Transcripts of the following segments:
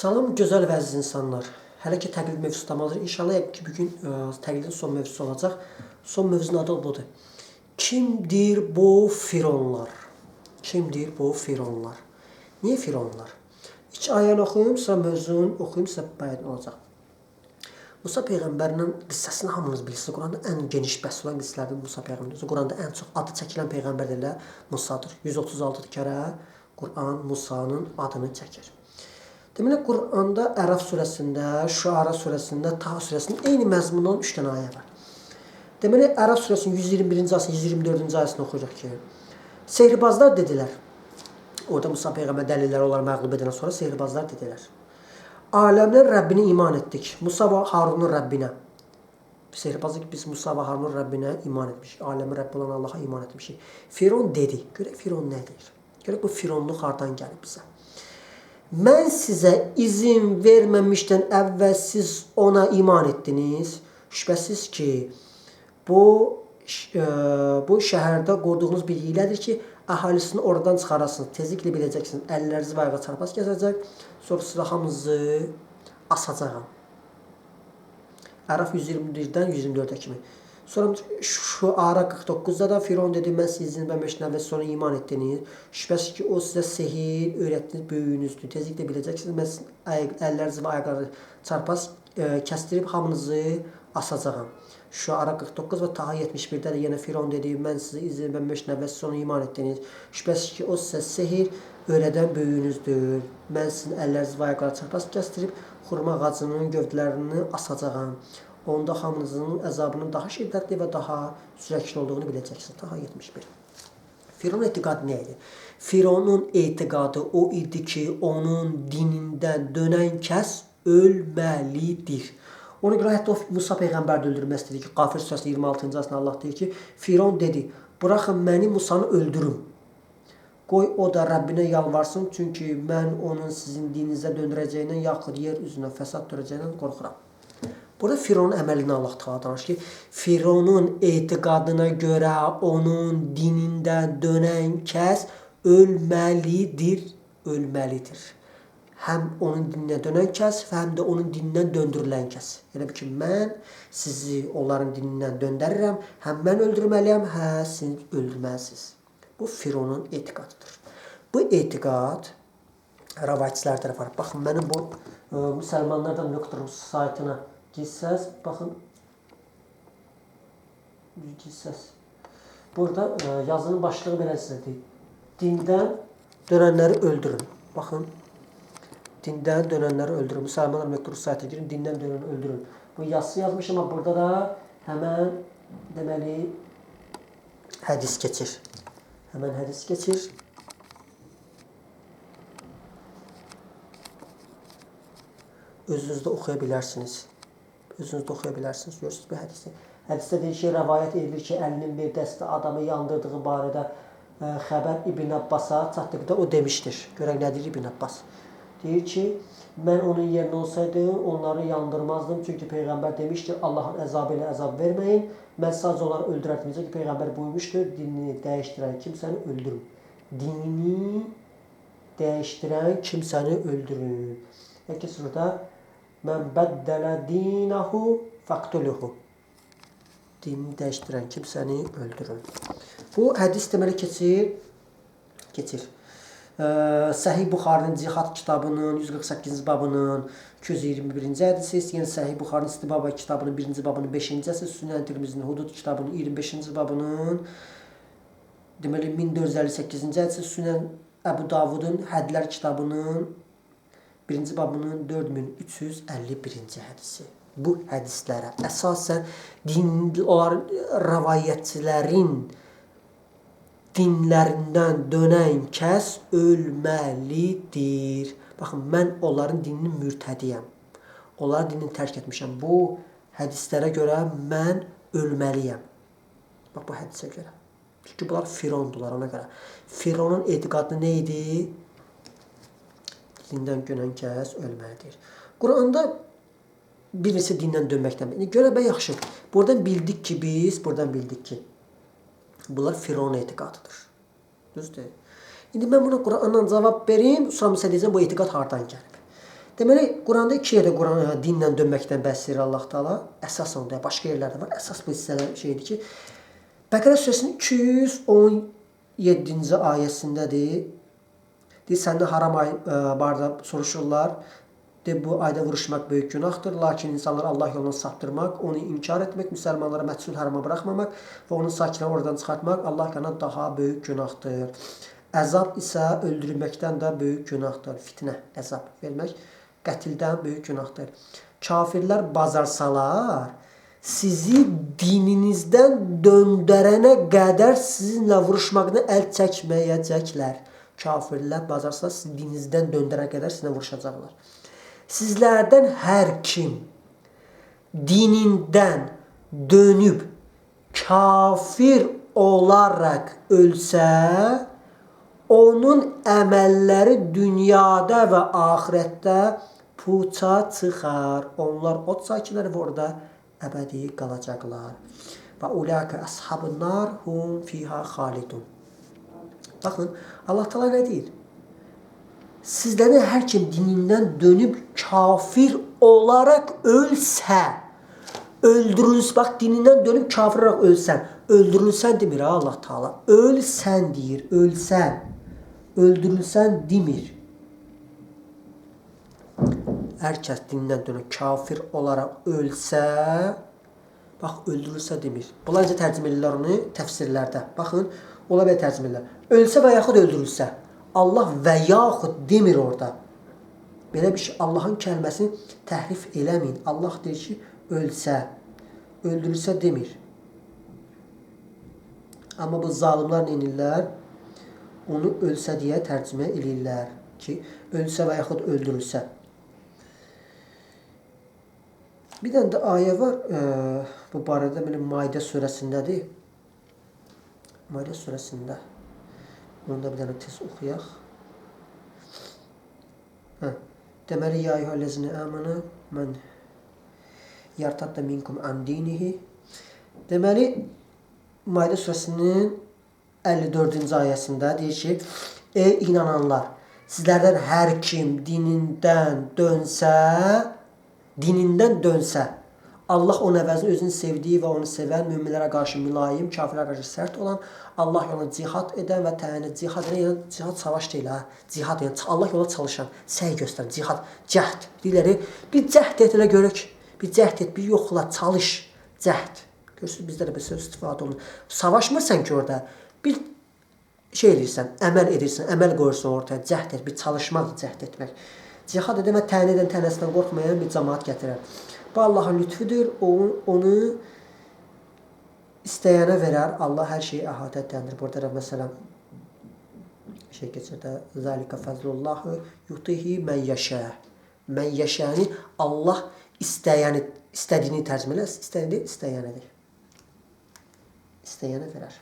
Salam gözəl və əziz insanlar. Hələ ki təqlid mövzusu tamamdır. İnşallah ki bugün təqlidin son mövzusu olacaq. Son mövzunun adı budur. Kimdir bu fironlar? Kimdir bu fironlar? Niyə fironlar? İki ayəni oxuyum, sonra mövzunu oxuyum, sizə bəyan olacaq. Musa Peyğəmbərinin qissəsini hamınız bilirsiniz. Quranda ən geniş bəhs olan qissələrdir Musa Peyğəmbər. Quranda ən çox adı çəkilən Peyğəmbər də Musadır. 136 kərə Quran Musanın adını çəkir. Deməli, Quranda Ərəf surəsində, Şuara surəsində, Taha surəsində eyni məzmundan 3 dənə ayə var. Deməli, Ərəf surəsinin 121-ci ayəsini, 124-cü ayəsini oxuyacaq ki, sehrbazlar dedilər, orada Musa Peyğəmbər dəlilləri onları məğlub edəndən sonra sehrbazlar dedilər. Aləmlərin Rəbbinə iman etdik, Musa və Harunun Rəbbinə. Sehrbazlar ki, biz Musa və Harunun Rəbbinə iman etmişik, aləmin Rəbbi olan Allaha iman etmişik. Firon dedi, görək Firon nə deyir? Görək bu Fironluq hardan gəlib bizə? Mən sizə izin verməmişdən əvvəl siz ona iman etdiniz. Şübhəsiz ki, bu şəhərdə qurduğunuz bir hilədir ki, əhalisini oradan çıxarasınız. Tezliklə biləcəksiniz. Əllərinizi və ayağa çarpaz gəzəcək. Sonra sizə hamınızı asacağam. Ərəf 121-dən 124-ə kimi. Sonra Şuara 49-da da Firon dedi, mən sizin verməmişdən əvvəl sonra iman etdiniz. Şübhəsiz ki, o sizə sehir öyrətdiniz, böyüyünüzdür. Tezliklə biləcəksiniz, mən sizin əllərinizi və ayaqları çarpaz kəstirib hamınızı asacağam. Şuara 49 və Taha 71-də də yenə Firon dedi, mən sizə izin verməmişdən əvvəl sonra iman etdiniz. Şübhəsiz ki, o sizə sehir öyrədən böyüyünüzdür. Mən sizin əllərinizi və ayaqları çarpaz kəstirib xurma ağacının gövdələrini asacağam. Onda hamınızın əzabının daha şiddətli və daha sürəkli olduğunu biləcəksiniz. Taha 71. Fironun etiqadı nə idi? Fironun etiqadı o idi ki, onun dinindən dönən kəs ölməlidir. Ona görə hətta Musa Peyğəmbər də öldürmək istədi ki, Qafir surəsinin 26-cı ayəsində Allah deyir ki, Firon dedi, buraxın məni Musanı öldürün. Qoy o da Rəbbinə yalvarsın, çünki mən onun sizin dininizə döndürəcəyindən, yaxud yer üzünə fəsad törəcəyindən qorxuram. Burada Fironun əməlini Allah Teala danışır ki, Fironun etiqadına görə onun dinindən dönən kəs ölməlidir, ölməlidir. Həm onun dinindən dönən kəs, həm də onun dinindən döndürülən kəs. Elə bir ki, mən sizi onların dinindən döndərirəm, həm mən öldürməliyəm, siz öldürməlisiniz. Bu Fironun etiqadıdır. Bu etiqad rəvayətçilərdə var. Baxın, mənim bu müsəlmanlardan .rus saytına gitsəz, baxın, gitsəz. Burada yazının başlığı belə sizə deyil. Dindən dönənləri öldürün. Baxın, dindən dönənləri öldürün. Müsəlmanlar .rus saytına girin, dindən dönəni öldürün. Bu yazısı yazmışım, amma burada da həmən, deməli, hədis keçir. Həmən hədis keçir. Özünüzdə oxuya bilərsiniz. Özünüzdə oxuya bilərsiniz. Görürsünüz bu hədisi. Hədisdə deyir ki, rəvayət edilir ki, əlinin bir dəstə adamı yandırdığı barədə xəbər İbn Abbasa çatdıqda o demişdir. Görək nə deyir İbn Abbas. Deyir ki, mən onun yerinə olsaydım, onları yandırmazdım. Çünki Peyğəmbər demişdir, Allahın əzabı ilə əzab verməyin. Mən sadəcə onları öldürərdim. Necə ki, Peyğəmbər buyurmuşdur, dinini dəyişdirən kimsəni öldürün. Dinini dəyişdirən kimsəni öldürün. Peki burada mən bəddələ dinəhu fəqtuluhu. Dinini dəyişdirən kimsəni öldürün. Bu hədis deməli keçir. Səhih Buxarinin Cihad kitabının 148-ci babının 221-ci hədisi, yəni Səhih Buxarinin İstibaba kitabının 1-ci babının 5-ci hədisi, Sünən Tirmizinin Hudud kitabının 25-ci babının deməli 1458-ci hədisi, Sünən Əbu Davudun Hədlər kitabının 1-ci babının 4351-ci hədisi. Bu hədislərə əsasən rəvayətçilərin dinlərindən dönən kəs ölməlidir. Baxın, mən onların dininin mürtədiyəm. Onların dinini tərk etmişəm. Bu hədislərə görə mən ölməliyəm. Bax, bu hədisə görə. Çünki bunlar Firondular ona görə. Fironun etiqadı nə idi? Dindən dönən kəs ölməlidir. Quranda birisi dindən dönməkdən. Görə bə yaxşı. Buradan bildik ki, bunlar Firon etiqadıdır. Düzdür. İndi mən buna Qurandan cavab vereyim, sonra sizə deyəcəm bu etiqad hardan gəlib. Deməli, Quranda 2 yerdə dinlə dönməkdən bəhs edir Allah Taala. Əsasən də başqa yerlərdə var. Əsas bu hissələr şeydir ki, Bəqərə surəsinin 217-ci ayəsindədir. Deyir, səndə haram ay barədə soruşurlar. Bu ayda vuruşmaq böyük günahdır. Lakin insanları Allah yoluna saptırmaq, onu inkar etmək, müsəlmanlara məchsul harama buraxmamaq və onun sakinləri oradan çıxartmaq Allah yana daha böyük günahdır. Əzab isə öldürülməkdən də böyük günahdır. Fitnə, əzab vermək qətildən böyük günahdır. Kafirlər bacarsalar, sizi dininizdən döndərənə qədər sizinlə vuruşmaqdan əl çəkməyəcəklər. Kafirlər bacarsalar, sizi dininizdən döndərənə qədər sizinlə vuruşacaqlar. Sizlərdən hər kim dinindən dönüb kafir olaraq ölsə, onun əməlləri dünyada və axirətdə puça çıxar. Onlar od sakinləri və orada əbədi qalacaqlar. Və uləkə əshabun nar hum fiha xalidun. Baxın, Allah Taala nə deyir? Sizlərdən hər kim dinindən dönüb kafir olaraq ölsə, öldürülsə, bax dinindən dönüb kafir olaraq ölsən, öldürülsən demir Allah Taala. Ölsən deyir, ölsən. Öldürülsən demir. Hər kəs dinindən dönüb kafir olaraq ölsə, bax öldürülsə demir. Bunlar necə tərcümə edirlər onu təfsirlərdə. Baxın, ola belə tərcümə edirlər. Ölsə və yaxud öldürülsə. Allah və yaxud demir orada. Belə bir şey, Allahın kəlməsini təhrif eləməyin. Allah deyir ki, ölsə, öldürülsə demir. Amma bu zalimlar nə edirlər? Onu ölsə deyə tərcümə edirlər ki, ölsə və yaxud öldürülsə. Bir dənə də ayə var, bu barədə mənim Maidə surəsindədir. Maidə surəsində. Onu da bir dənə tez oxuyaq. Deməli, ya eyyuhəl-ləzina əmənə mən yartadda minkum an dinihi. Deməli, Maidə surəsinin 54-cü ayəsində deyir ki, ey inananlar, sizlərdən hər kim dinindən dönsə, Allah onun əvəzini özünün sevdiyi və onu sevən, müminlərə qarşı mülayim, kafirlərə qarşı sərt olan, Allah yoluna cihad edən və təyəni cihad edən, yəni cihad savaş deyil ha, cihad yəni Allah yoluna çalışan, səy göstərən, cihad, cəhd deyirlər, bir cəhd et elə görək, bir cəhd et, bir yoxla, çalış, cəhd. Görürsünüz, bizdə də bir söz istifadə olunur. Savaşmırsan ki orada, bir şey edirsən, əməl edirsən, əməl qoyursan ortaya, cəhd et, bir çalışmaq, cəhd etmək. Cihad edəmə təyin edən, tənəsindən qorxmayan bir cəmaat gətirər. Bu Allahın lütfüdür, onu istəyənə verər, Allah hər şeyi əhatə edəndir. Burada da məsələn, şey keçir də, zəlikə fəzlullahu yutihi mən yəşə. Mən yəşəni Allah istədiyini tərcümə edir, istəyənədir. İstəyənə verər.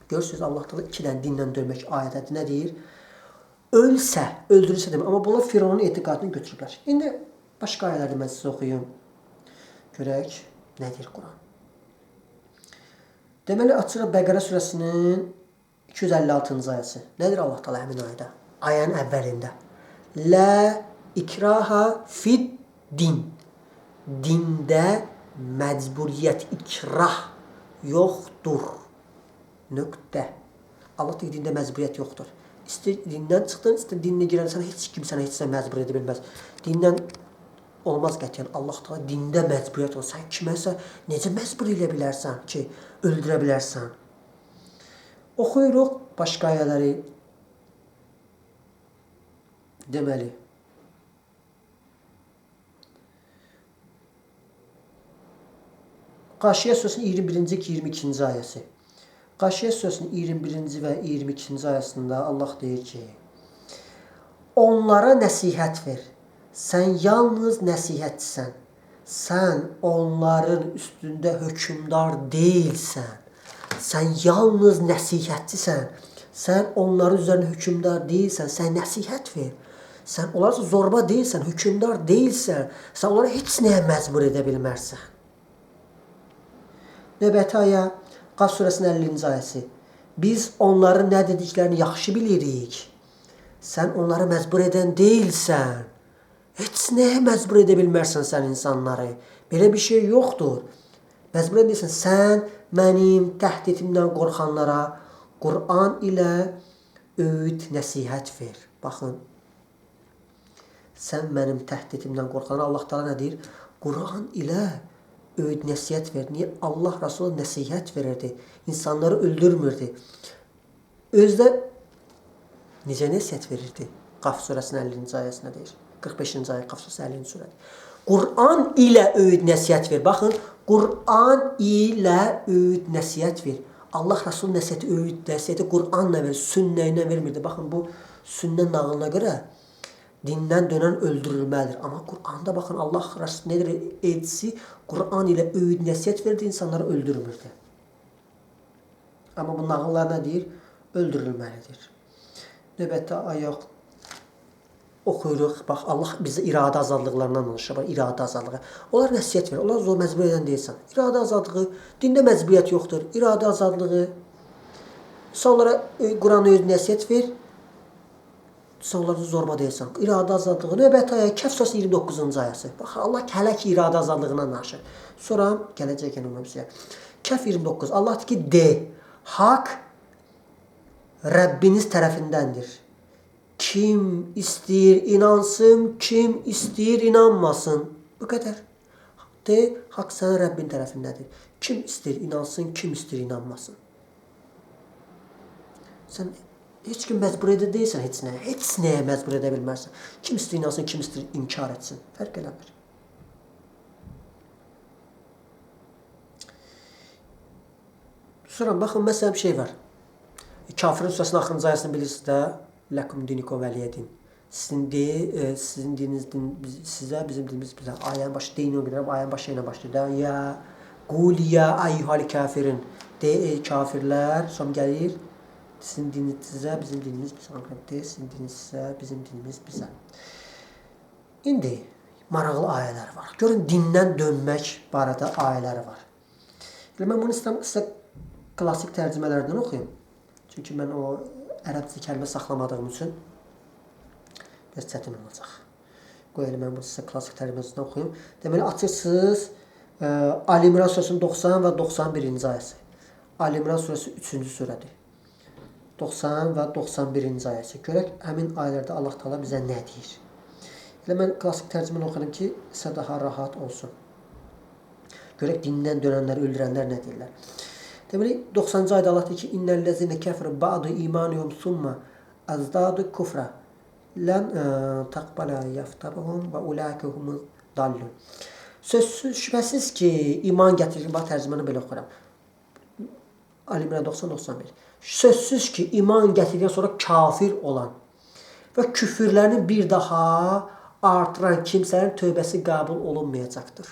Görürsünüz, Allah da 2 dənə dinlə dönmək ayədədir. Nə deyir? Ölsə, öldürülsə demir. Amma bunlar Fironun etiqadını götürüblər. İndi başqa ayələrdə mən sizə oxuyum. Görək, nə deyir Quran? Deməli, açırıq Bəqərə surəsinin 256-cı ayəsi. Nədir Allah Taala həmin ayədə? Ayənin əvvəlində. Lə ikraha fid din. Dində məcburiyyət, ikrah yoxdur. Nöqtə. Allah deyir, dində məcburiyyət yoxdur. İstər dindən çıxdın, istər dinlə girən heç kim sənə heç məcbur edə bilməz. Dindən olmaz qətiyyən. Allah da dində məcburiyyət olur. Sən kiməsə necə məcbur edə bilərsən ki, öldürə bilərsən? Oxuyuruq başqa ayələri. Deməli, Qaşiyə surəsinin 21-22-ci ayəsi. Qaşiyə surəsinin 21-ci və 22-ci ayəsində Allah deyir ki, onlara nəsihət ver. Sən yalnız nəsihətçisən. Sən onların üstündə hökmdar deyilsən. Sən yalnız nəsihətçisən. Sən onların üzərində hökmdar deyilsən. Sən nəsihət ver. Sən onlara zorba deyilsən, hökmdar deyilsən. Sən onlara heç nəyə məcbur edə bilmərsən. Növbəti ayə, Qaf surəsinin 50-ci ayəsi. Biz onların nə dediklərini yaxşı bilirik. Sən onları məcbur edən deyilsən. Heç nəyə məcbur edə bilmərsən sən insanları. Belə bir şey yoxdur. Məcbur edirsən, sən mənim təhditimdən qorxanlara Qur'an ilə öğüt, nəsihət ver. Baxın, sən mənim təhditimdən qorxanlara Allah Teala nə deyir? Qur'an ilə öğüt, nəsihət ver. Niyə? Allah Resulü nəsihət verirdi. İnsanları öldürmürdü. Özdə necə nəsihət verirdi? Qaf surəsinin 50-ci ayəsində deyir. 45-ci ayə Qaf surəsinin 50-ci surədir. Qur'an ilə öğüt, nəsihət ver. Baxın, Qur'an ilə öğüt, nəsihət ver. Allah Resulü nəsihəti, öğüt, nəsihəti Qur'anla verir, sünnə ilə vermirdi. Baxın, bu sünnə nağılına görə dindən dönən öldürülməlidir. Amma Qur'anda baxın, Allah Resulü nedir? Elçisi Qur'an ilə öğüt, nəsihət verdi, insanları öldürmürdü. Amma bu nağıllar nə deyir? Öldürülməlidir. Növbətdə ayaq oxuyuruq. Bax, Allah bizə iradə azadlıqlarından danışır. İradə azadlığı. Onlar nəsihət verir. Onlar zor məcbur edən deyilsən. İradə azadlığı, dində məcburiyyət yoxdur. İradə azadlığı. İnsanlara Qur'an'a öz nəsihət ver. İnsanlara zorba deyilsən. İradə azadlığı. Növbəti ayə Kəhf surəsi 29-cu ayəsi. Bax, Allah hələ ki iradə azadlığından danışır. Sonra gələcək yəni Kəhf 29. Allah deyir ki, de. Haqq Rəbbiniz tərəfindəndir. Kim istəyir inansın, kim istəyir inanmasın. Bu qədər. De, haqq sənin Rəbbin tərəfindədir. Kim istəyir inansın, kim istəyir inanmasın. Sən heç kim məcbur edə deyilsən heç nəyə. Heç nəyə məcbur edə bilmərsən. Kim istəyir inansın, kim istəyir inkar etsin. Fərq eləmir. Sonra baxın, məsələn bir şey var. Kafirin surəsinin axırıncı ayəsini bilirsiniz də. Ləkum dinikum vəliyədin. Sizin dininiz sizə, bizim dinimiz bizə. Ayənin başı deyini o qədər, ayənin başı ilə başlayır. Ya qul ya ayyuhal kafirin. De ey kafirlər. Sonra gəlir. Sizin dininiz sizə, bizim dinimiz bizə. Sizin dininiz sizə, bizim dinimiz bizə. İndi maraqlı ayələr var. Görün, dindən dönmək barədə ayələri var. Mən bunu istəyirəm sizə klassik tərcümələrdən oxuyum. Çünki mən o ərəbcə kəlmə saxlamadığım üçün biraz çətin olacaq. Qoyalım, mən bunu sizə klassik tərcüməsindən oxuyum. Deməli, açırsınız Ali İmran surəsinin 90 və 91-ci ayəsi. Ali İmran surəsi 3-cü surədir. 90 və 91-ci ayəsi. Görək, həmin ayələrdə Allah Teala bizə nə deyir? Elə mən klassik tərcüməni oxuyum ki, sizə daha rahat olsun. Görək, dindən dönənləri, öldürənlər nə deyirlər? Deməli, 90-cı ayda Allah deyir ki, İnnəl-ləzinə kəfrə ba'du imanihum summa əzdadu kufra lən təqbələ yəftaruhum və uləikə humuz dallun. Sözsüz, şübhəsiz ki, iman gətirir. Bax, tərcüməni belə oxuram. Ali İmran 90-91. Sözsüz ki, iman gətirirdən sonra kafir olan və küfürlərini bir daha artıran kimsələrin tövbəsi qəbul olunmayacaqdır.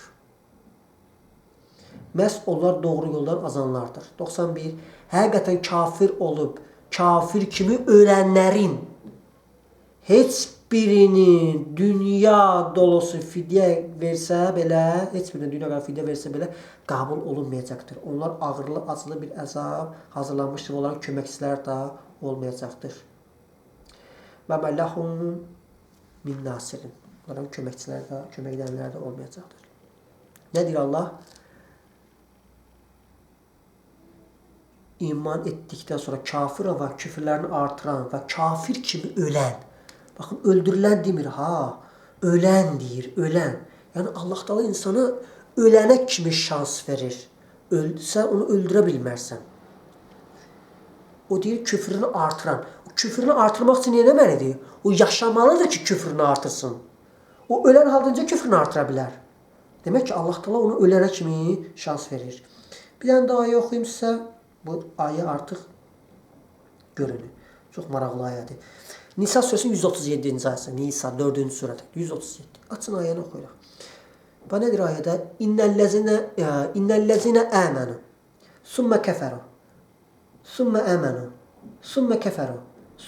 Məhz onlar doğru yoldan azanlardır. 91. Həqiqətən kafir olub, kafir kimi ölənlərin heç birinin dünya dolusu fidyə versə belə, heç birinin dünya qədər fidyə versə belə qəbul olunmayacaqdır. Onlar ağırlı, acılı bir əzab hazırlanmışdır. Onların köməkçilər də olmayacaqdır. Və mələhum min nasirin. Onların köməkçilər də, kömək edənlər də olmayacaqdır. Nə deyir Allah? İman etdikdən sonra kafir və küfürlərini artıran və kafir kimi ölən. Baxın, öldürülən demir, ha. Ölən deyir, ölən. Yəni, Allah Teala insana ölənə kimi şans verir. Sən onu öldürə bilmərsən. O deyir, küfrünü artıran. O küfrünü artırmaq üçün nə deməlidir? O yaşamalıdır ki, küfrünü artırsın. O ölən halınca küfrünü artıra bilər. Demək ki, Allah Teala onu ölənə kimi şans verir. Bir dənə daha ayə oxuyum sizə. Bu ayə artıq görünür. Çox maraqlı ayədir. Nisa surəsinin 137-ci ayəsi. Nisa 4-cü surədə. 137. Açın ayəni oxuyuruq. Və nədir ayədə? İnnəl-ləzinə əmənu. Sümmə kəfəru. Sümmə əmənu. Sümmə kəfəru.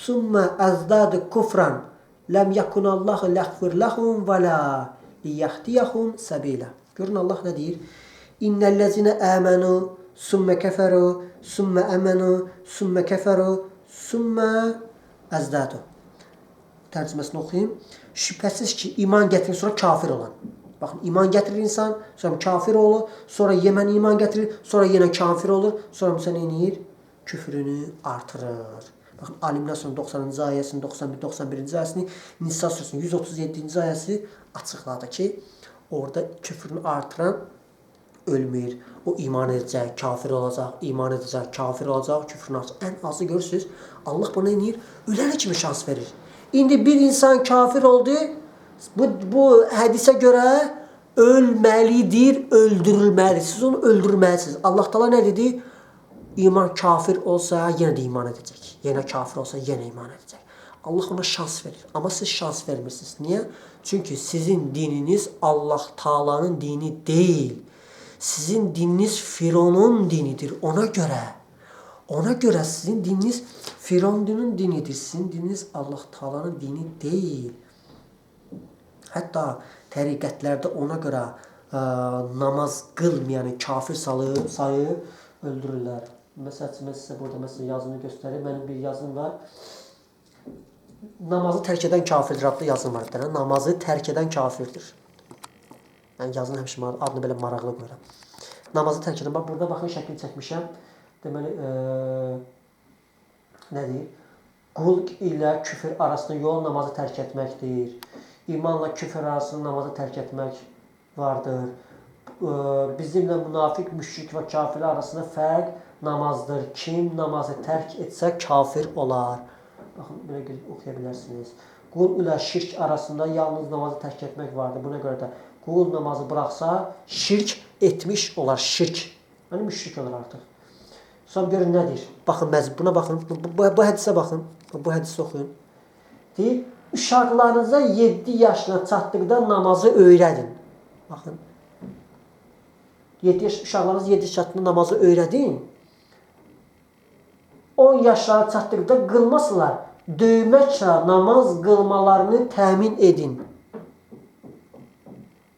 Sümmə əzdədu kufran. Ləm yəkunallahu ləğfir ləhum və lə liyyəhdiyəhum səbilə. Görün Allah nə deyir? İnnəl-ləzinə əmənu. Sümmə kəfəru. Sümmə əmənu. Sümmə kəfəru. Sümmə əzdədu. tərcüməsini oxuyayım. Şübhəsiz ki, iman gətirir, sonra kafir olan. Baxın, iman gətirir insan, sonra kafir olur, sonra yemən iman gətirir, sonra yenə kafir olur, sonra nə edir? Küfrünü artırır. Baxın, Alimlər sonra 90-cı ayəsini, 91-91-ci ayəsini, Nisa surəsinin 137-ci ayəsi açıqladı ki, orada küfrünü artıran ölmür. O iman edəcək, kafir olacaq, iman edəcək, kafir olacaq, küfrünü artıracaq. Ən azı görürsünüz, Allah buna edir? Ölənə kimi şans verir. İndi bir insan kafir oldu, bu hədisə görə ölməlidir, öldürülməlidir. Siz onu öldürməlisiniz. Allah Teala nə dedi? İman kafir olsa yenə də iman edəcək. Yenə kafir olsa yenə iman edəcək. Allah ona şans verir. Amma siz şans vermirsiniz. Niyə? Çünki sizin dininiz Allah Teala'nın dini deyil. Sizin dininiz Fironun dinidir. Ona görə sizin dininiz Fironun dinidir. Sizin dininiz Allah Teala'nın dini deyil. Hətta təriqətlərdə ona görə namaz qılmayanı kafir sayı öldürürlər. Məsələn, sizə burada yazını göstərir. Mənim bir yazım var. Namazı tərk edən kafirdir adlı yazım var. Namazı tərk edən kafirdir. Yəni yazını həmişə adını belə maraqlı qoyuram. Namazı tərk edən. Bax, burada baxın şəklini çəkmişəm. Deməli, nə deyir? Qul ilə küfür arasında yol namazı tərk etməkdir. İmanla küfür arasında namazı tərk etmək vardır. Bizimlə münafiq, müşrik və kafirlər arasında fərq namazdır. Kim namazı tərk etsə kafir olar. Baxın, belə gəlib oxuya bilərsiniz. Qul ilə şirk arasında yalnız namazı tərk etmək vardır. Buna görə də qul namazı buraxsa şirk etmiş olar. Şirk. Yəni müşrik olur artıq. Sonra görün nədir? Baxın, buna baxın. Bu hədisə baxın. Bu hədisi oxuyun. Deyir, uşaqlarınıza 7 yaşına çatdıqda namazı öyrədin. Baxın. Uşaqlarınız 7 yaşında namazı öyrədin. 10 yaşlara çatdıqda qılmasınlar. Döyməklə namaz qılmalarını təmin edin.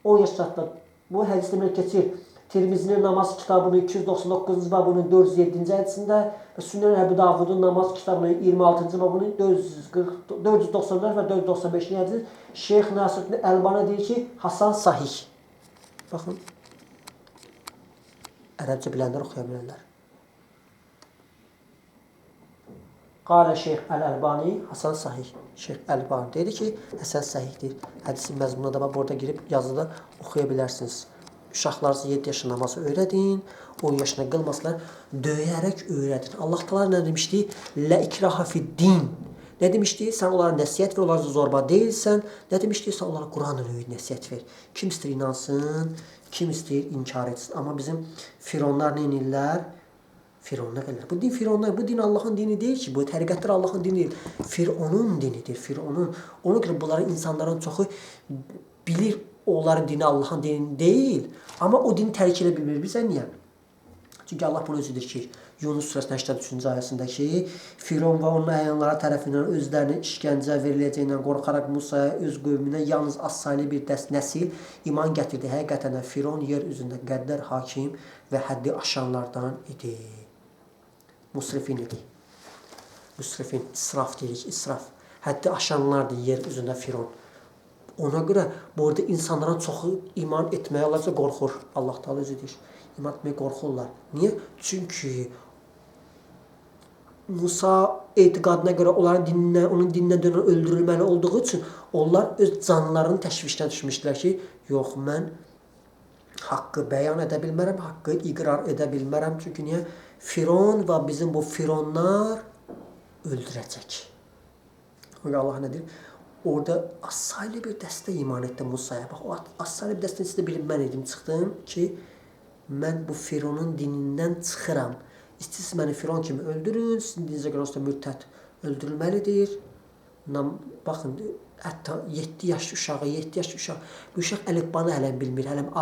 10 yaş çatdıqda. Bu hədis demək keçir. Tirmizinin namaz kitabının 299-cu babının 407-ci hədisində və Sünnən Əbu Davudun namaz kitabının 26-cı babının 494 və 495-ci hədisi Şeyx Nəsiruddin Əlbani deyir ki, Hasan sahih. Baxın. Ərəbcə bilənlər oxuya bilərlər. Qalə Şeyx Əl-Əlbani Hasan sahih. Şeyx Əlbani dedi ki, Həsən sahihdir. Hədisin məzmununa da burada girib yazıda oxuya bilərsiniz. Uşaqlarınızı 7 yaşında namazı öyrədin, 10 yaşına qılmasınlar, döyərək öyrədin. Allah Teala nə demişdi? Lə ikraha fid-din. Nə demişdi? Sən onlara nəsihət ver, onlara zorba deyilsən. Nə demişdi? Sən onlara Quran ilə nəsihət ver. Kim istəyir inansın, kim istəyir inkar etsin. Amma bizim fironlar nə edirlər? Fironlar gəlirlər. Bu din fironlar, bu din Allahın dini deyil ki. Bu təriqətlər Allahın dini deyil. Fironun dinidir, fironun. Ona görə bunların insanların çoxu bilir, onların dini Allahın dini deyil. Amma o dini tərk edə bilmir. Bizə niyə? Çünki Allah bunu özüdür ki, Yunus surəsinin 83-cü ayəsindəki Firon və onun əyanları tərəfindən özlərini işgəncə veriləcəyindən qorxaraq Musaya, öz qövmünə yalnız az saylı bir nəsil iman gətirdi. Həqiqətən də Firon yer üzündə qəddar hakim və həddi aşanlardan idi. Musrifin idi. Musrifin, israf deyirik, israf. Həddi aşanlardır yer üzündə Firon. Ona görə burada insanların çoxu iman etməyə olacaq qorxur. Allah Teala özü deyir. İman etməyə qorxurlar. Niyə? Çünki Musa etiqadına görə onların dininə, onun dininə dönən öldürülməli olduğu üçün onlar öz canlarının təşvişinə düşmüşdülər ki, yox, mən haqqı bəyan edə bilmərəm, haqqı iqrar edə bilmərəm. Çünki niyə? Firon və bizim bu fironlar öldürəcək. Allah nə deyir? Orada az-saylı bir dəstə iman etdi Musaya. Bax, o az-saylı bir dəstənin içində bilib mən edim, çıxdım ki, mən bu Fironun dinindən çıxıram. İstəyirsiniz məni Firon kimi öldürün, sizin dininizə görə olsa mürtəd öldürülməlidir. Baxın, hətta 7 yaş uşağı, bu uşaq əlifbanı hələm bilmir, hələm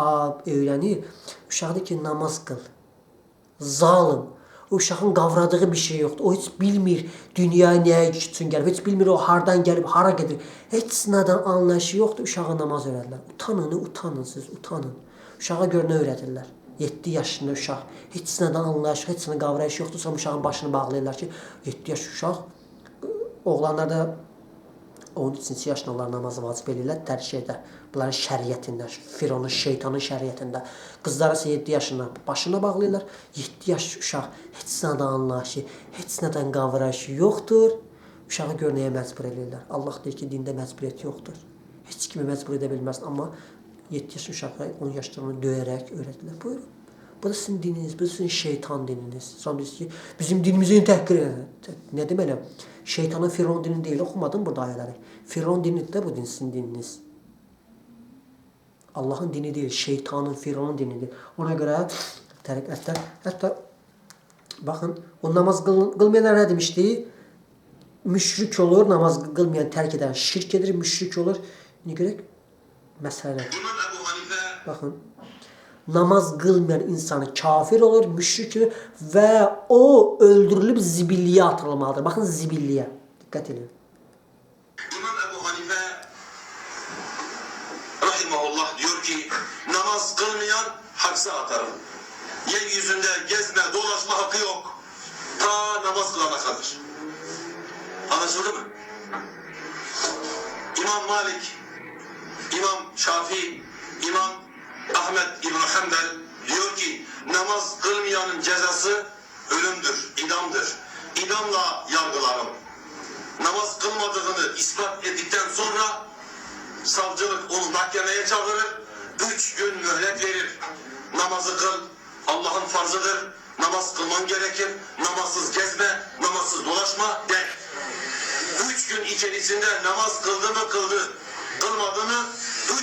öyrənir. Uşaq deyir ki, namaz qıl, zalım. O uşağın qavradığı bir şey yoxdur. O heç bilmir dünyaya nəyə üçün gəlib. Heç bilmir o hardan gəlib, hara gedir. Heç nədən anlayışı yoxdur. Uşağa namaz öyrədirlər. Utanın siz, utanın. Uşağa görə nə öyrədirlər? 7 yaşında uşaq. Heç nədən anlayışı, heç nədən qavrayışı yoxdur. Sonra uşağın başını bağlayırlar ki, 7 yaş uşaq. Oğlanlarda 13-cü yaşında onlar namazı vacib eləyirlər hər şeydə. Bunların şəriətində, Fironun, şeytanın şəriətində. Qızlara isə 7 yaşında başına bağlayırlar. 7 yaş uşaq heç nədən anlayışı, heç nədən qavrayışı yoxdur. Uşağı görməyə məcbur eləyirlər. Allah deyir ki, dində məcburiyyət yoxdur. Heç kimi məcbur edə bilməzsin. Amma 7 yaş uşaqlara 10 yaşda onu döyərək öyrədirlər. Buyurun. Bu da sizin dininiz, bu da sizin şeytan dininiz. Sonra biz ki, bizim dinimizi təhqir edir. Nə deməliyəm? Şeytanın Firon dini deyil, oxumadım burada ayələri. Firon dinidir də bu din sizin dininiz. Allahın dini deyil, şeytanın, Fironun dinidir. Ona görə təriqətlər, hətta baxın, o namaz qılmayanlar nə demişdi? Müşrik olur, namaz qılmayan, tərk edən şirk edir, müşrik olur. Nə görək? Məsələ. Baxın. Namaz qılmayan insanı kafir olur, müşrik olur və o öldürülüb zibilliyə atılmalıdır. Baxın zibilliyə. Diqqət edin. İmam Ebu Hanife rahimahullah diyor ki namaz kılmayan hapse atarım. Yeryüzünde gezme, dolaşma hakkı yok. Ta namaz kılana kadar. Anlaşıldı mı? İmam Malik, İmam Şafii, İmam Ahmet İbn Hanbel diyor ki namaz kılmayanın cezası ölümdür, idamdır. İdamla yargılarım. Namaz kılmadığını ispat ettikten sonra savcılık onu mahkemeye çağırır. 3 gün mühlet verir. Namazı kıl, Allah'ın farzıdır. Namaz kılman gerekir. Namazsız gezme, namazsız dolaşma der. 3 gün içerisinde namaz kıldı mı kıldı, kılmadı mı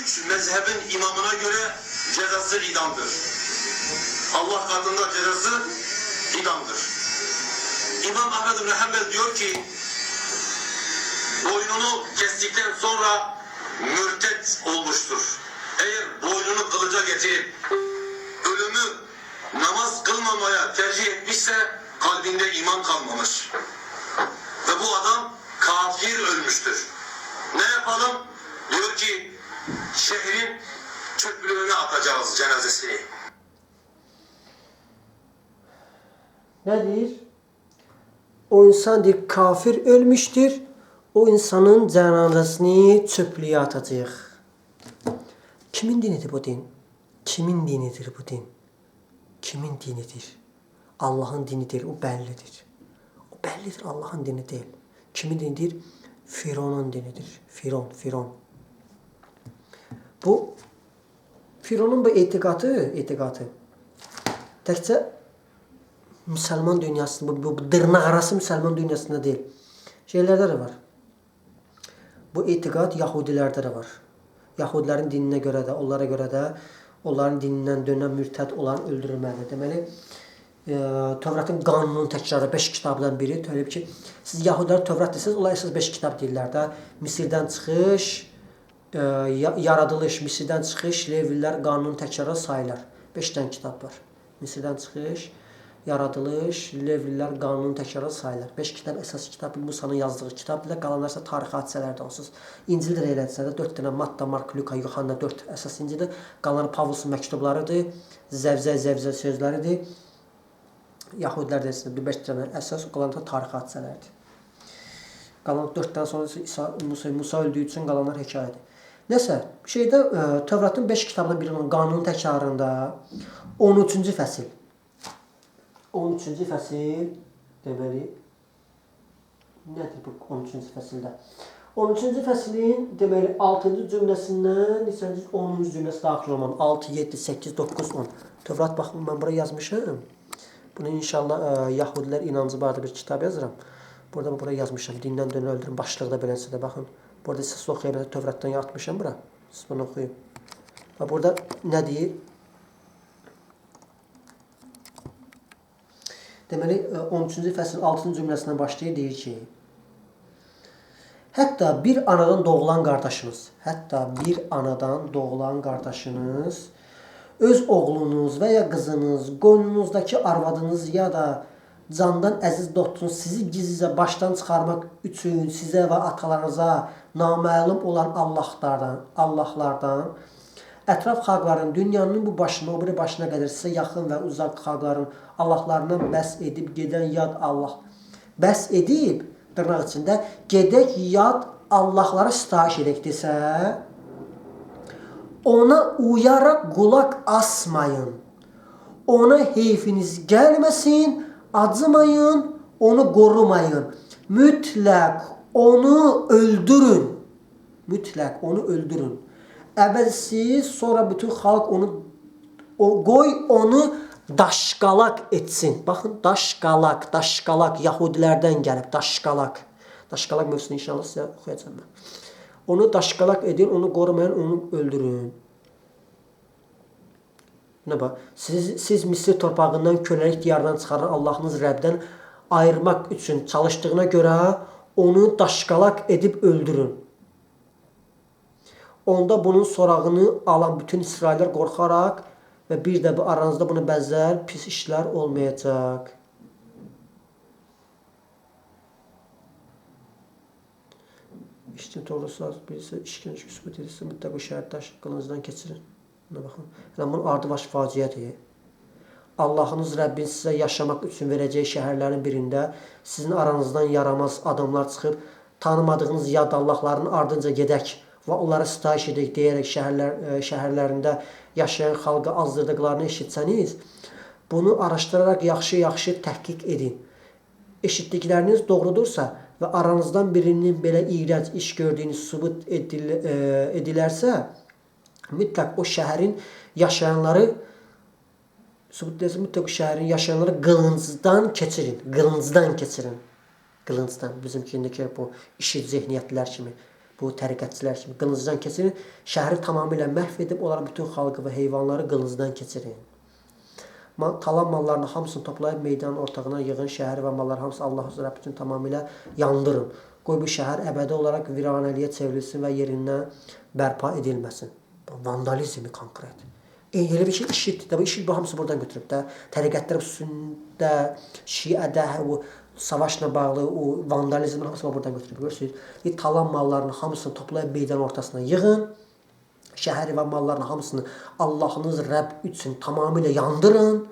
3 mezhebin imamına göre cezası idamdır. Allah katında cezası idamdır. İmam Ahmed bin Hanbel diyor ki boynunu kestikten sonra mürtet olmuştur. Eğer boynunu kılıca getirip ölümü namaz kılmamaya tercih etmişse kalbinde iman kalmamış. Ve bu adam kafir ölmüştür. Ne yapalım? Diyor ki şehrin çöplüğüne atacağız cenazesini. Nedir? O insan deyir, kafir ölmüştür. O insanın cenazesini çöplüğe atacaq. Kimin dinidir bu din? Kimin dinidir bu din? Kimin dinidir? Allah'ın dinidir, o bəllidir. O bəllidir, Allah'ın dini deyil. Kimin dinidir? Fironun dinidir. Firon. Bu Fironun bu etiqadı təkcə Müslüman dünyasında, bu dırnaqarası Müslüman dünyasında deyil. Şeylərdə də var. Bu etiqad Yahudilərdə də var. Yahudilərin dininə görə də, onlara görə də onların dinindən dönən mürtəd olan öldürülməlidir. Deməli, Tövratın qanunun təkrarı 5 kitabdan biri. Təbii ki, siz Yahudilər Tövrat desiniz, onlar əsas 5 kitab deyirlər də. Misirdən çıxış, yaradılış, Misirdən çıxış, Levilər qanunun təkrarı sayılar. 5 dənə kitab var. Misirdən çıxış, yaradılış, Levilər qanunun təkrarı sayılar. 5 kitab əsas kitab, Musanın yazdığı kitabdır. Qalanlar isə tarix hadisələrdir onsuz. İncil də elədirsə də 4 dənə Matta, Mark, Luka, Yuhanna 4 əsas İncildir. Qalanlar Pavlusun məktublarıdır, zəvzə sözləridir. Yahudilər desin, 5 dənə əsas, qalanlar tarix hadisələrdir. Qalan 4 dənə sonra Musa öldüyü üçün qalanlar hekayədir. Nəsə, Tövratın 5 kitabından biri olan qanunun təkrarında 13-cü fəsil. 13-cü fəsil deməli nədir bu 13-cü fəsildə? 13-cü fəslin deməli 6-cı cümləsindən 10-cu cümləsi daxil olmalı. 6, 7, 8, 9, 10. Tövrat baxın, mən buraya yazmışam. Bunu inşallah Yahudilər inancı barədə bir kitab yazıram. Burada buraya yazmışam. Dindən dönə öldürün. Başlıqda beləsə də baxın. Burada siz oxuya belə Tövratdan atmışam bura. Siz bunu oxuyun. Və burada nə deyir? Deməli 13-cü fəsil 6-cı cümləsindən başlayır, deyir ki: Hətta bir anadan doğulan qardaşınız öz oğlunuz və ya qızınız, qoynunuzdakı arvadınız ya da candan əziz dostunuz sizi gizlicə başdan çıxarmaq üçün sizə və atalarınıza naməlum olan Allahlardan, ətraf xalqların, dünyanın bu başına, o biri başına qədər sizə yaxın və uzaq xalqların Allahlarından bəs edib gedən yad Allah, bəs edib, dırnaq içində, gedək yad Allahlara sitayiş edək desə, ona uyaraq qulaq asmayın. Ona heyfiniz gəlməsin, acımayın, onu qorumayın. Mütləq onu öldürün. Mütləq onu öldürün. Əvvəlsiz, sonra bütün xalq onu qoy onu daşqalaq etsin. Baxın, daşqalaq Yahudilərdən gəlib, daşqalaq. Daşqalaq mövzusunu inşallah sizə oxuyacağım mən. Onu daşqalaq edin, onu qorumayın, onu öldürün. Nə bax, siz Misir torpağından köləlik diyardan çıxaran Allahınız Rəbdən ayırmaq üçün çalışdığına görə onu daşqalaq edib öldürün. Onda bunun sorağını alan bütün İsraillər qorxaraq və bir də bu aranızda bunu bəzər pis işlər olmayacaq. İşçi doğrusu birisi işkence sübut edilsin, mütləq o şəhərdaş qılıncdan keçirin. Buna baxın. Yəni bunun ardı baş faciədir. Allahınız Rəbbin sizə yaşamaq üçün verəcəyi şəhərlərin birində sizin aranızdan yaramaz adamlar çıxıb tanımadığınız yad Allahların ardınca gedək və onlara sitayiş edək deyərək şəhərlərində yaşayan xalqa azdırdıqlarını eşitsəniz, bunu araşdıraraq yaxşı-yaxşı təhqiq edin. Eşitdikləriniz doğrudursa və aranızdan birinin belə iyrənc iş gördüyünü sübut edilərsə, mütləq o şəhərin yaşayanları qılıncdan keçirin. Qılıncdan keçirin. Qılıncdan. Bizimkindəki bu işit zehniyyətlər kimi, bu təriqətçilər kimi qılıncdan keçirin. Şəhəri tamamilə məhv edib, onlara bütün xalqı və heyvanları qılıncdan keçirin. Talan mallarını hamısını toplayıb meydanın ortağına yığın, şəhəri və malları hamısı Allah Rəbb üçün tamamilə yandırın. Qoy bu şəhər əbədi olaraq viranəliyə çevrilsin və yerindən bərpa edilməsin. Vandalizmi konkret. Elə bir şey işitdir. Bu işit bu hamısı buradan götürüb də. Təriqətlər üstündə, şiədə, o savaşla bağlı o vandalizmin hamısı buradan götürüb. Görürsünüz, talan mallarını hamısını toplayıb meydanın ortasına yığın. Şəhəri və mallarını hamısını Allahınız Rəbb üçün tamamilə yandırın.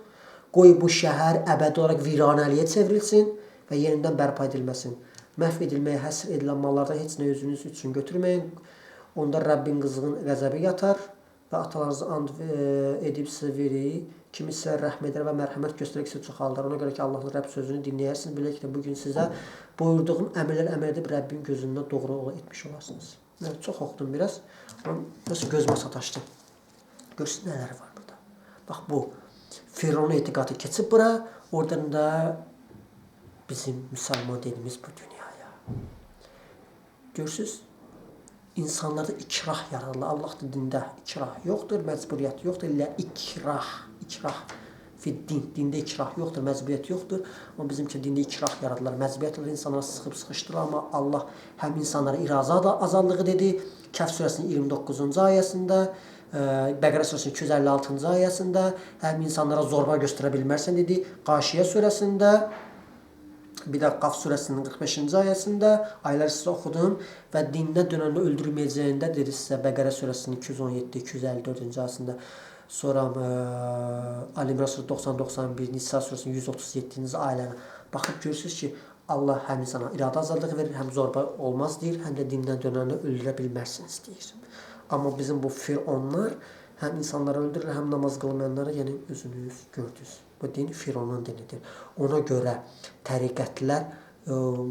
Qoy bu şəhər əbədi olaraq viranəliyə çevrilsin və yenidən bərpa edilməsin. Məhv edilməyə həsr edilən mallardan heç nə özünüz üçün götürməyin. Onda Rəbbin qızğın qəzəbi yatar və atalarınızı and edib sizə verir. Kimi sizə rəhm edər və mərhəmət göstərək sizə çoxaldar. Ona görə ki, Allahın Rəbb sözünü dinləyərsiniz. Bilək ki, bugün sizə buyurduğum əmrlər əməl edib Rəbbin gözündə doğru ola etmiş olarsınız. Evet, çox oxudum biraz. Nasıl gözümə sataşdı. Görsün nələr var burada. Bax bu. Firon etiqadı keçib bura. Oradan da bizim müsəlman dinimiz bu dünyaya. Görürsünüz, insanlarda ikrah yaradılır. Allah dində ikrah yoxdur, məcburiyyət yoxdur. İllə ikrah. Dində ikrah yoxdur, məcburiyyət yoxdur. Amma bizimki dində ikrah yaradılır. Məcburiyyət olur, insanlara sıxıb sıxışdırır. Amma Allah həm insanlara iraza azadlığı dedi. Kəhf surəsinin 29-cu ayəsində, Bəqərə surəsinin 256-cı ayəsində, həm insanlara zorba göstərə bilmərsən dedi. Qaşiyə surəsində, bir də Qaf surəsinin 45-ci ayəsində ayələr sizə oxudum və dindən dönəndə öldürməyəcəyində dedi sizə Bəqərə surəsinin 217-254-cü ayəsində. Sonra Ali İmran surəsinin 90-91, Nisa surəsinin 137-ci ayələrə baxıb görürsünüz ki, Allah həm insana iradə azadlığı verir, həm zorba olmaz deyir, həm də dindən dönəndə öldürə bilmərsiniz deyir. Amma bizim bu fironlar həm insanları öldürür, həm namaz qılmayanları yəni özünüz gördünüz. Bu din fironun dinidir. Ona görə təriqətlər,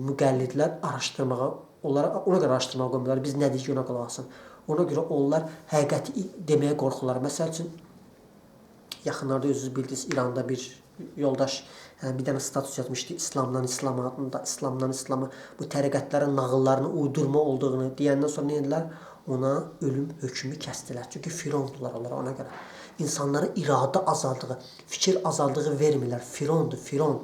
müqəllidlər araşdırmağa, ona görə araşdırmağa qoymuyorlar. Biz nə deyik ona qulaq asın. Ona görə onlar həqiqəti deməyə qorxurlar. Məsəl üçün, yaxınlarda özünüz bildiniz, İranda bir yoldaş bir dənə status yazmışdı, İslamdan İslama adında, İslamdan İslama bu təriqətlərin nağıllarını uydurma olduğunu deyəndən sonra nə edilər? Ona ölüm hökmü kəsdilər. Çünki firondular onlara ona görə. İnsanlara iradə azadlığı, fikir azadlığı vermirlər. Firondur, firon.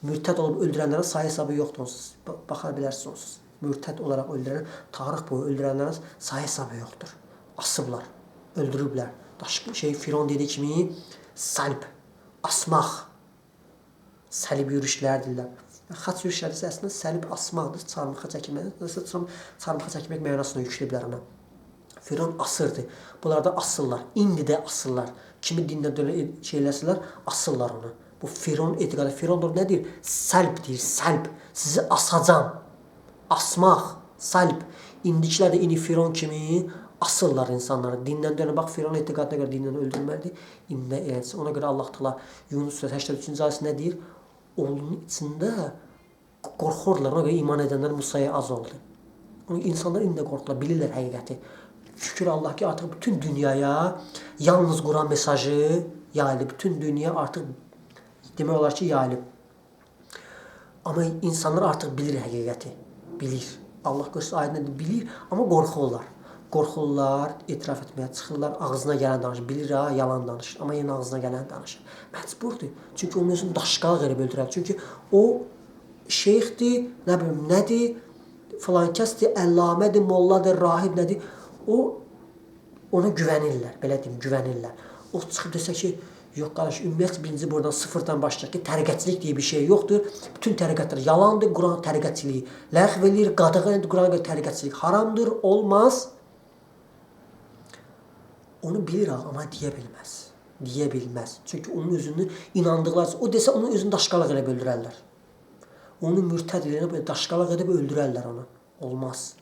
Mürtəd olub öldürənlərin sayı hesabı yoxdur onsuz. Baxa bilərsiniz onsuz. Mürtəd olaraq öldürən, tarix boyu öldürənlərin sayı hesabı yoxdur. Asıblar, öldürüblər. Firon dediyi kimi salb, asmaq, səlib yürüşlərdirlər. Xaç yürüşləri isə əslində səlib asmaqdır, çarmıxa çəkmək mənasına yükləyiblər ona. Firon asırdı. Bunlar da asırlar. İndi də asırlar. Kimi dindən şeyləsələr, asırlar onu. Bu firon etiqadı. Firondur nə deyir? Səlb deyir, səlb. Sizi asacam. Asmaq, səlb. İndikilər də ini Firon kimi asırlar insanları. Dindən dönə bax, Firon etiqadına görə dindən öldürməlidir. İndə eləsin. Ona görə Allah Teala Yunus surəsi 83-cü ayəsində nə deyir? Oğlunun içində qorxurlar. Ona görə iman edənlər Musaya az oldu. İnsanlar indi də qorxurlar, bilirlər həqiqəti. Şükür Allah ki, artıq bütün dünyaya yalnız Quran mesajı yayılıb. Bütün dünya artıq demək olar ki, yayılıb. Amma insanlar artıq bilir həqiqəti. Bilir. Allah göstərir ayətində bilir, amma qorxurlar. Qorxurlar, etiraf etməyə çıxırlar, ağzına gələn danışır. Bilir ha, yalan danışır, amma yenə ağzına gələn danışır. Məcburdur. Çünki onun özünü daşqalıq edib öldürər. Çünki o şeyxdir, nə bilim, nədir, filankəsdir, əlləmədir, molladır, rahib nədir. O, ona güvənirlər, belə deyim, güvənirlər. O çıxıb desə ki, yox qardaş, ümumiyyətlə birinci buradan sıfırdan başlayaq ki, təriqətçilik deyə bir şey yoxdur. Bütün təriqətlər yalandır, Quran təriqətçiliyi ləğv edir, qadağan edir, Qurana görə təriqətçilik haramdır, olmaz. Onu bilir ha, amma deyə bilməz. Deyə bilməz. Çünki onun özünü inandıqlar, o desə onun özünü daşqalaq edib öldürərlər. Onu mürtəd edib, daşqalaq edib öldürərlər onu. Olmaz.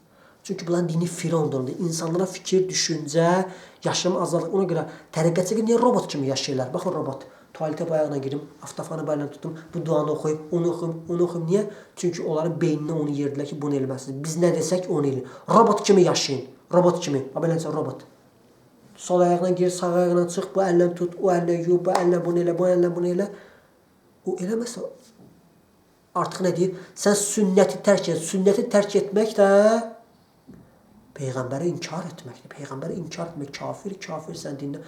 Çünki bunların dini Firondur. İnsanlara fikir, düşüncə, yaşama azadlıq. Ona görə təriqətçilik niyə robot kimi yaşayırlar? Baxın robot. Tualetə bayağına girim, aftafanı bayağına tutum, bu duanı oxuyub, onu oxuyub, onu oxuyub. Niyə? Çünki onların beyninə onu yerdilər ki, bunu eləməsiniz. Biz nə desək, onu eləyin. Robot kimi yaşayın. Robot kimi. Beləcə robot. Sol ayağına gir, sağ ayağına çıx, bu əllə tut, o əllə yuyub, bu əllə bunu elə, bu əllə bunu elə. O eləməsə artıq nə deyir? Sən sünnəti tərk et. Sünnəti tərk etmək də Peyğəmbəri inkar etməkdir. Peyğəmbəri inkar etmək kafir, kafir sən dində.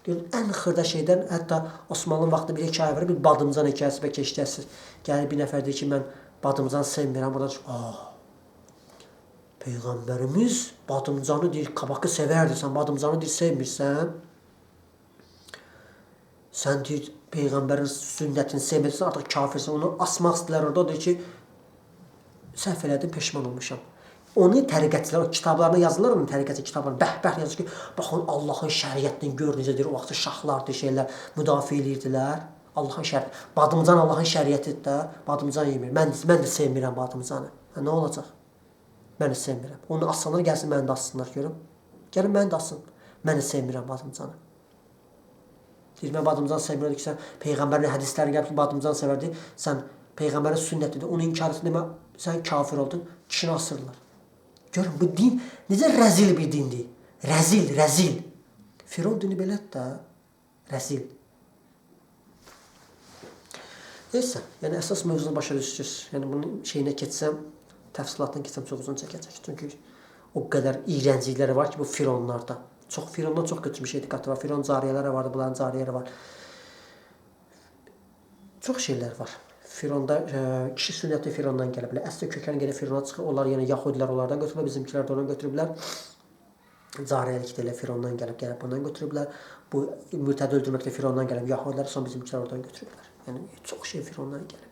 Ən xırda şeydən, hətta Osmanlının vaxtında bir hekayə var, bir badımcan hekayəsi və keçdəsiz. Gəlir bir nəfər deyir ki, mən badımcan sevmirəm. Buradan çıxır, Peyğəmbərimiz badımcanı deyir, kabakı sevərdir, sən badımcanı deyir, sevmirsən. Sən deyir, Peyğəmbərin sünnətini sevmirsən, artıq kafirsən, onu asmaq istəyirlər orada, deyir ki, səhv elədim, peşman olmuşam. Onu təriqətçilər, o kitablarına yazırlar, onun təriqətçi kitablarına, bəh-bəh yazır ki, baxın, Allahın şəriətini gör necə deyir, o vaxtı şahlardır, şeylər, müdafiə edirdilər. Allahın şəriəti, badımcan Allahın şəriətidir də, badımcan yemir. Mən də sevmirəm badımcanı. Nə olacaq? Mən də sevmirəm. Onu aslanlar gəlsin, məni də assınlar, görüm. Gəlin, məni də assın. Mən də sevmirəm badımcanı. Deyir, mən badımcanı sevmirəm ki, sən Peyğəmbərin hədisləri gəlib ki, badımcanı sevərdi. Sən Peyğəmbərin sünnətidir, onu inkar etdin, demə, sən kafir oldun, kişini asırlar. Görün, bu din necə rəzil bir dindir. Rəzil, rəzil. Firon dini belədir də, rəzil. Neysə, yəni əsas mövzunu başa düşürsünüz. Yəni bunun şeyinə keçsəm, təfsilatdan keçsəm çox uzun çəkəcək. Çünki o qədər iyrənclikləri var ki, bu Fironlarda. Firondan çox götürmüş etiqatı var. Firon cariyələri vardı, bunların cariyələri var. Çox şeylər var. Fironda, kişi sünnəti Firondan gələ bilər. Əsli kökən gələ Firona çıxır. Onlar yəni Yahudilər onlardan götürüblər, bizimkilər də ondan götürüblər. Cariyəlik də elə Firondan gəlib bundan götürüblər. Bu mürtədi öldürmək də Firondan gəlib. Yahudilər son bizimkilər oradan götürüblər. Yəni çox şey Firondan gəlib.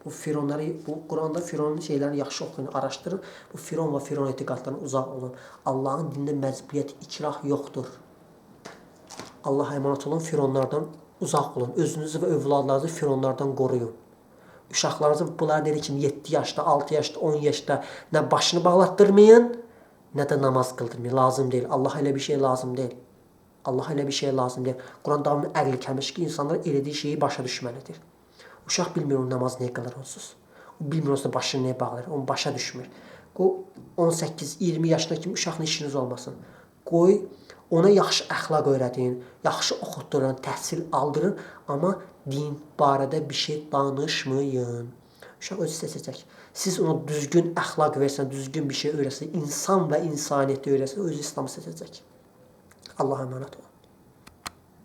Bu Fironları, bu Quranda Fironun şeylərini yaxşı oxuyun, araşdırın. Bu Firon və Firon etiqadlarına uzaq olun. Allahın dinində məcburiyyət, ikrah yoxdur. Allaha əmanət olun, Fironlardan uzaq olun. Özünüzü və övladlarınızı Fironlardan qoruyun. Uşaqlarınızı bunlar deyir kimi 7 yaşda, 6 yaşda, 10 yaşda nə başını bağlatdırmayın, nə də namaz qıldırmayın. Lazım deyil. Allah elə bir şey lazım deyil. Allah elə bir şey lazım deyil. Quran davamlı əqli kəmiş ki, insanlar elədiyi şeyi başa düşməlidir. Uşaq bilmir onun namaz niyə qılır onsuz. O bilmir onsuz başını niyə bağlayır. Onu başa düşmür. Qoy 18-20 yaşına kimi uşaqla işiniz olmasın. Qoy ona yaxşı əxlaq öyrədin, yaxşı oxutdurun, təhsil aldırın, amma din barədə bir şey danışmayın. Uşaq özü seçəcək. Siz ona düzgün əxlaq versən, düzgün bir şey öyrəsən, insan və insaniyyəti öyrəsən, özü İslamı seçəcək. Allah'a əmanət olun.